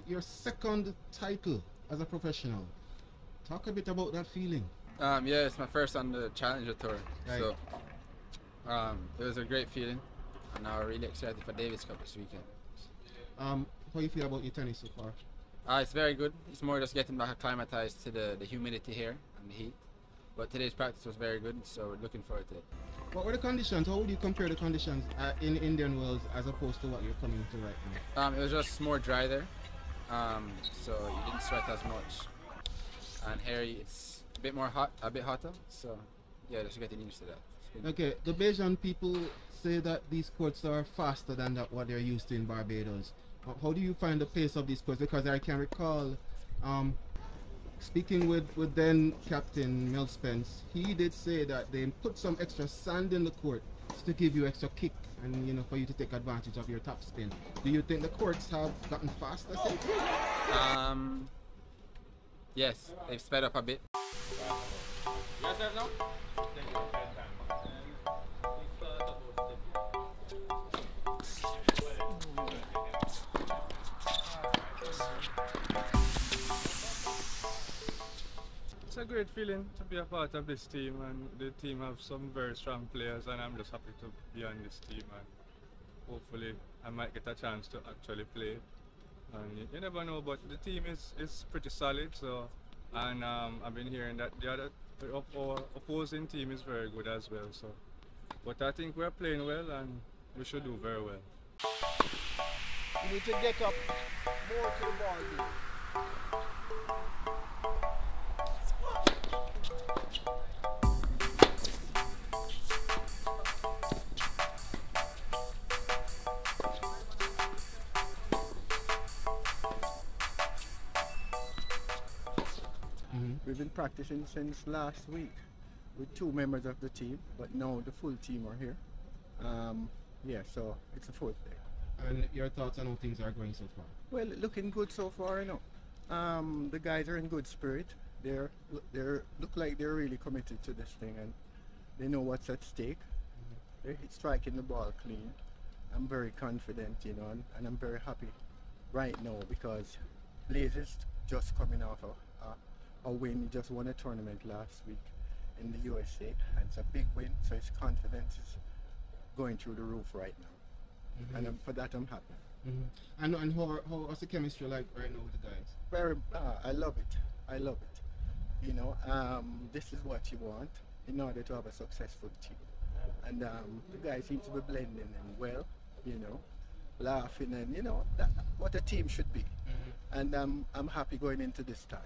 your second title as a professional. Talk a bit about that feeling. Yeah, it's my first on the Challenger Tour, Right. so it was a great feeling, and now I'm really excited for Davis Cup this weekend. How you feel about your tennis so far? It's very good. It's more just getting back acclimatized to the humidity here and the heat. But today's practice was very good, so we're looking forward to it. What were the conditions? How would you compare the conditions in Indian Wells as opposed to what you're coming to right now? It was just more dry there, so you didn't sweat as much. And here it's a bit more hot, a bit hotter. So yeah, just getting used to that. Okay, the Bajan people say that these courts are faster than what they're used to in Barbados. How do you find the pace of these courts? Because I can recall speaking with then captain Mel Spence, he did say that they put some extra sand in the court to give you extra kick and for you to take advantage of your top spin. Do you think the courts have gotten faster since? Yes, they've sped up a bit. It's a great feeling to be a part of this team, and the team have some very strong players, and I'm just happy to be on this team, and hopefully I might get a chance to actually play. And you never know, but the team is pretty solid. So, and I've been hearing that the opposing team is very good as well. So, but I think we're playing well, and we should do very well. You need to get up more to the ball game. We've been practicing since last week with 2 members of the team, but now the full team are here. Yeah, so it's the 4th day. And your thoughts on how things are going so far? Well, looking good so far, The guys are in good spirit. They're look like they're really committed to this thing, and they know what's at stake. They're striking the ball clean. I'm very confident, and I'm very happy right now because Blaze is just coming off a win. He just won a tournament last week in the USA, and it's a big win, so his confidence is going through the roof right now. And for that I'm happy. And how's the chemistry like right now with the guys? Very, I love it. I love it. This is what you want in order to have a successful team. And the guys seem to be blending in well, laughing, and what a team should be. And I'm happy going into this time.